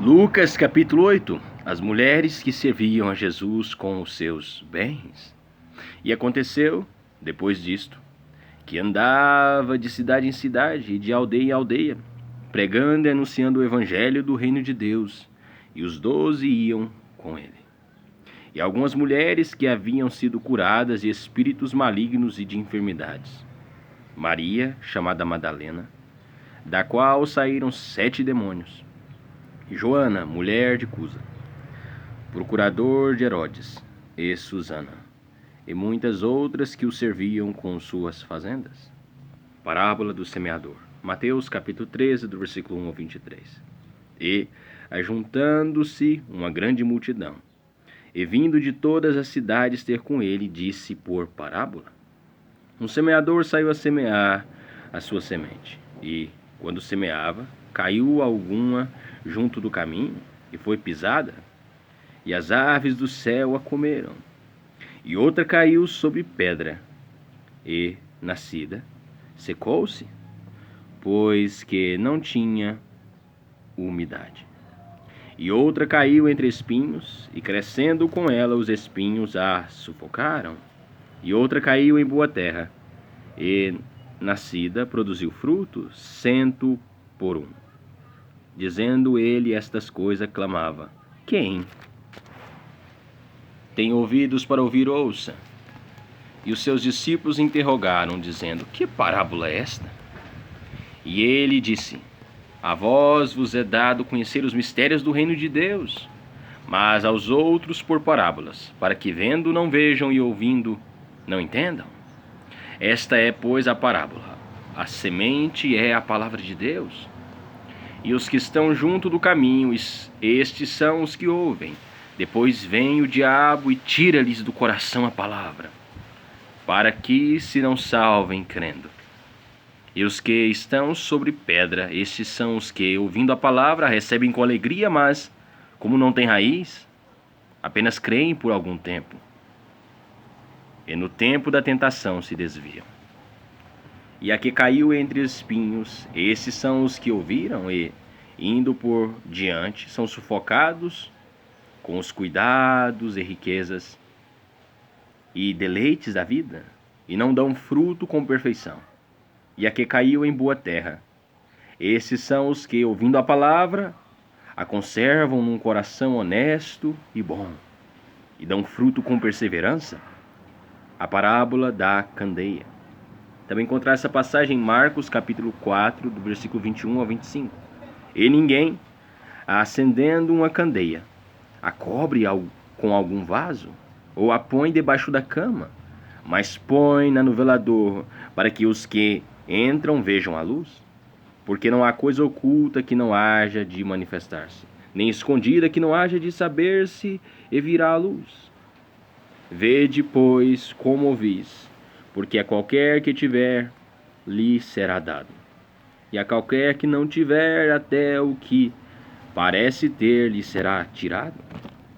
Lucas capítulo 8. As mulheres que serviam a Jesus com os seus bens. E aconteceu, depois disto, que andava de cidade em cidade e de aldeia em aldeia, pregando e anunciando o evangelho do reino de Deus, e os 12 iam com ele. E algumas mulheres que haviam sido curadas de espíritos malignos e de enfermidades. Maria, chamada Madalena, da qual saíram 7 demônios. Joana, mulher de Cusa, procurador de Herodes, e Susana, e muitas outras que o serviam com suas fazendas. Parábola do semeador. Mateus capítulo 13, do versículo 1 ao 23. E, ajuntando-se uma grande multidão, e vindo de todas as cidades ter com ele, disse por parábola: Um semeador saiu a semear a sua semente, e, quando semeava, caiu alguma junto do caminho, e foi pisada, e as aves do céu a comeram. E outra caiu sobre pedra, e, nascida, secou-se, pois que não tinha umidade. E outra caiu entre espinhos, e crescendo com ela os espinhos a sufocaram. E outra caiu em boa terra, e, nascida, produziu fruto 100 por 1. Dizendo ele estas coisas, clamava: Quem tem ouvidos para ouvir, ouça. E os seus discípulos interrogaram, dizendo: Que parábola é esta? E ele disse: A vós vos é dado conhecer os mistérios do reino de Deus, mas aos outros por parábolas, para que vendo não vejam e ouvindo não entendam. Esta é, pois, a parábola. A semente é a palavra de Deus. E os que estão junto do caminho, estes são os que ouvem. Depois vem o diabo e tira-lhes do coração a palavra, para que se não salvem crendo. E os que estão sobre pedra, estes são os que, ouvindo a palavra, recebem com alegria, mas, como não têm raiz, apenas creem por algum tempo. E no tempo da tentação se desviam. E a que caiu entre espinhos, esses são os que ouviram e, indo por diante, são sufocados com os cuidados e riquezas e deleites da vida, e não dão fruto com perfeição. E a que caiu em boa terra, esses são os que, ouvindo a palavra, a conservam num coração honesto e bom, e dão fruto com perseverança. A parábola da candeia. Também encontrar essa passagem em Marcos capítulo 4, do versículo 21 ao 25. E ninguém, acendendo uma candeia, a cobre com algum vaso, ou a põe debaixo da cama, mas põe no velador, para que os que entram vejam a luz. Porque não há coisa oculta que não haja de manifestar-se, nem escondida que não haja de saber-se e virá a luz. Vede, pois, como ouvis, porque a qualquer que tiver, lhe será dado, e a qualquer que não tiver, até o que parece ter, lhe será tirado.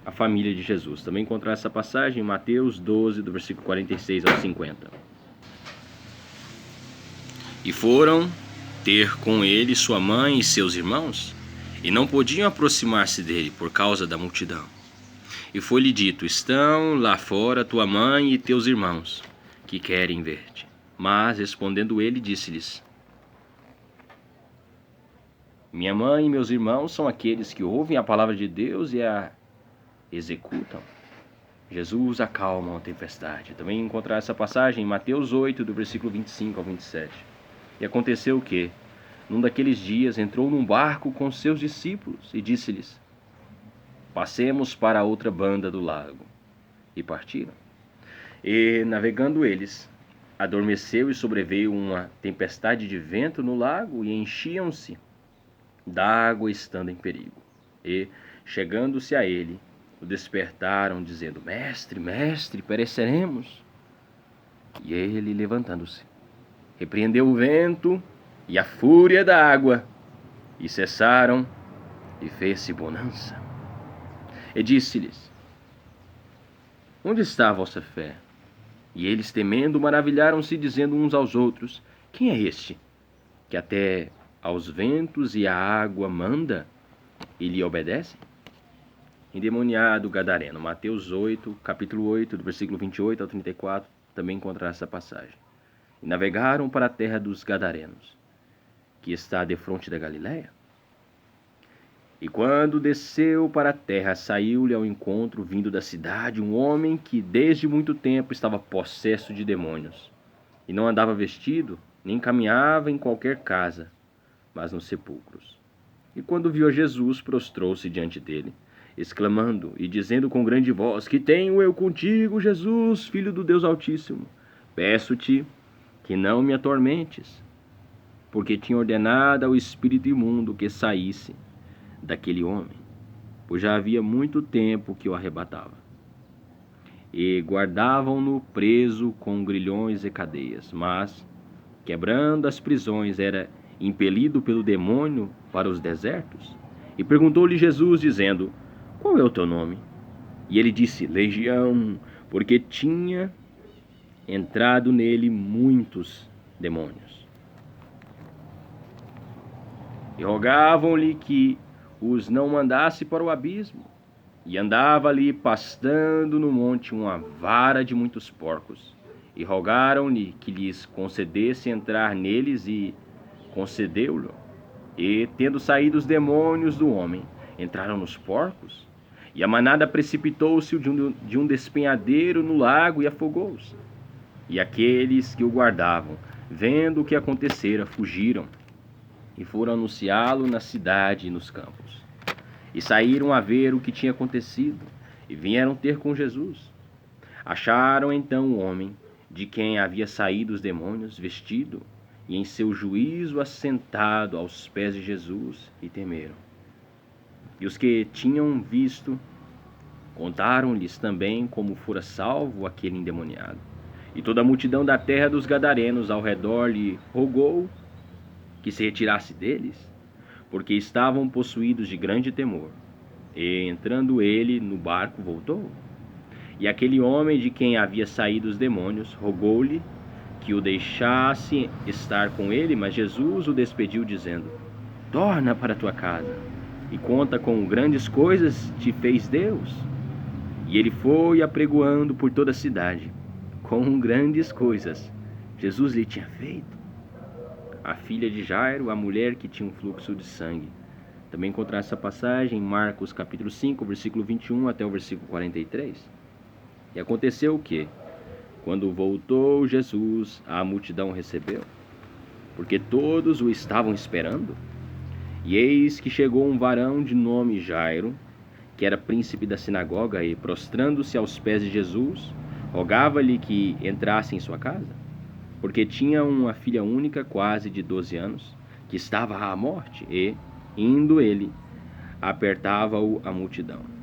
A família de Jesus. Também encontrar essa passagem em Mateus 12, do versículo 46 ao 50. E foram ter com ele sua mãe e seus irmãos, e não podiam aproximar-se dele por causa da multidão. E foi-lhe dito: Estão lá fora tua mãe e teus irmãos, que querem ver-te. Mas, respondendo ele, disse-lhes: Minha mãe e meus irmãos são aqueles que ouvem a palavra de Deus e a executam. Jesus acalma a tempestade. Também encontrar essa passagem em Mateus 8, do versículo 25 ao 27. E aconteceu que, num daqueles dias, entrou num barco com seus discípulos e disse-lhes: Passemos para a outra banda do lago. E partiram. E, navegando eles, adormeceu e sobreveio uma tempestade de vento no lago, e enchiam-se d'água estando em perigo. E, chegando-se a ele, o despertaram, dizendo: Mestre, mestre, pereceremos. E ele, levantando-se, repreendeu o vento e a fúria da água, e cessaram, e fez-se bonança. E disse-lhes: Onde está a vossa fé? E eles, temendo, maravilharam-se, dizendo uns aos outros: Quem é este, que até aos ventos e à água manda, e lhe obedecem? Endemoniado gadareno, Mateus 8, capítulo 8, do versículo 28 ao 34, também encontra essa passagem. E navegaram para a terra dos gadarenos, que está defronte da Galiléia. E quando desceu para a terra, saiu-lhe ao encontro, vindo da cidade, um homem que desde muito tempo estava possesso de demônios, e não andava vestido, nem caminhava em qualquer casa, mas nos sepulcros. E quando viu a Jesus, prostrou-se diante dele, exclamando e dizendo com grande voz: Que tenho eu contigo, Jesus, Filho do Deus Altíssimo? Peço-te que não me atormentes, porque tinha ordenado ao espírito imundo que saísse daquele homem, pois já havia muito tempo que o arrebatava. E guardavam-no preso com grilhões e cadeias, mas, quebrando as prisões, era impelido pelo demônio para os desertos. E perguntou-lhe Jesus, dizendo: Qual é o teu nome? E ele disse: Legião, porque tinha entrado nele muitos demônios. E rogavam-lhe que os não mandasse para o abismo. E andava ali pastando no monte uma vara de muitos porcos. E rogaram-lhe que lhes concedesse entrar neles, e concedeu-lhe. E, tendo saído os demônios do homem, entraram nos porcos. E a manada precipitou-se de um despenhadeiro no lago e afogou-se. E aqueles que o guardavam, vendo o que acontecera, fugiram e foram anunciá-lo na cidade e nos campos. E saíram a ver o que tinha acontecido, e vieram ter com Jesus. Acharam então o homem, de quem havia saído os demônios, vestido, e em seu juízo assentado aos pés de Jesus, e temeram. E os que tinham visto, contaram-lhes também como fora salvo aquele endemoniado. E toda a multidão da terra dos gadarenos ao redor lhe rogou que se retirasse deles, porque estavam possuídos de grande temor. E, entrando ele no barco, voltou. E aquele homem de quem havia saído os demônios rogou-lhe que o deixasse estar com ele, mas Jesus o despediu, dizendo: Torna para tua casa, e conta com grandes coisas te fez Deus. E ele foi apregoando por toda a cidade, com grandes coisas Jesus lhe tinha feito. A filha de Jairo, a mulher que tinha um fluxo de sangue. Também encontrar essa passagem em Marcos capítulo 5, versículo 21 até o versículo 43. E aconteceu o quê? Quando voltou Jesus, a multidão recebeu, porque todos o estavam esperando. E eis que chegou um varão de nome Jairo, que era príncipe da sinagoga, e, prostrando-se aos pés de Jesus, rogava-lhe que entrasse em sua casa, porque tinha uma filha única, quase de 12 anos, que estava à morte, e, indo ele, apertava-o a multidão.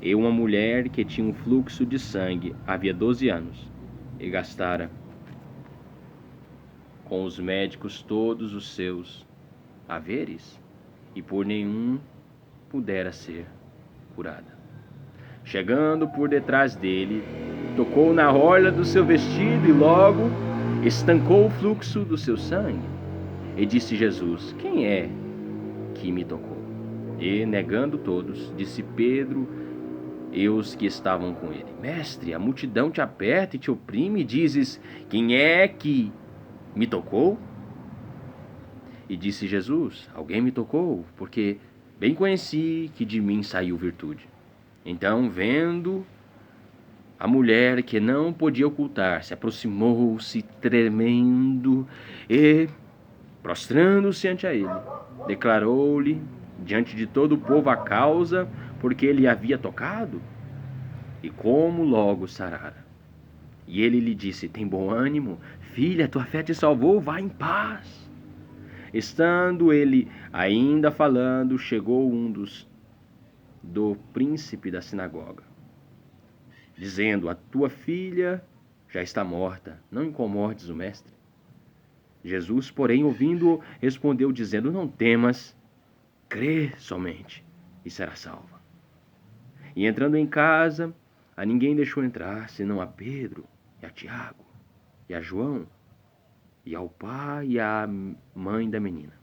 E uma mulher que tinha um fluxo de sangue havia 12 anos, e gastara com os médicos todos os seus haveres, e por nenhum pudera ser curada. Chegando por detrás dele, tocou na orla do seu vestido, e logo estancou o fluxo do seu sangue. E disse Jesus: Quem é que me tocou? E, negando todos, disse Pedro e os que estavam com ele: Mestre, a multidão te aperta e te oprime, e dizes: Quem é que me tocou? E disse Jesus: Alguém me tocou, porque bem conheci que de mim saiu virtude. Então, vendo a mulher que não podia ocultar-se, aproximou-se tremendo e, prostrando-se ante ele, declarou-lhe diante de todo o povo a causa porque ele havia tocado e como logo sarara. E ele lhe disse: Tem bom ânimo, filha, tua fé te salvou, vá em paz. Estando ele ainda falando, chegou um do príncipe da sinagoga, dizendo: A tua filha já está morta, não incomodes o mestre. Jesus, porém, ouvindo-o, respondeu, dizendo: Não temas, crê somente, e será salva. E entrando em casa, a ninguém deixou entrar, senão a Pedro, e a Tiago, e a João, e ao pai e à mãe da menina.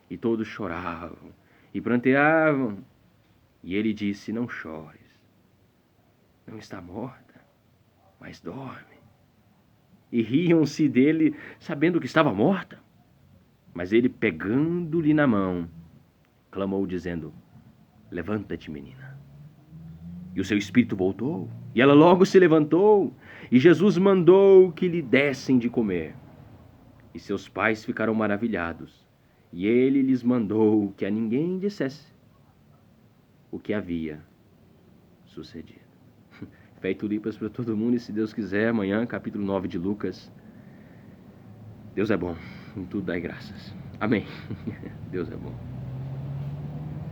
E todos choravam e pranteavam. E ele disse: Não chores, não está morta, mas dorme. E riam-se dele, sabendo que estava morta. Mas ele, pegando-lhe na mão, clamou, dizendo: Levanta-te, menina. E o seu espírito voltou, e ela logo se levantou, e Jesus mandou que lhe dessem de comer. E seus pais ficaram maravilhados, e ele lhes mandou que a ninguém dissesse o que havia sucedido. Fé e tulipas para todo mundo, e se Deus quiser, amanhã, capítulo 9 de Lucas. Deus é bom, em tudo dai graças. Amém. Deus é bom.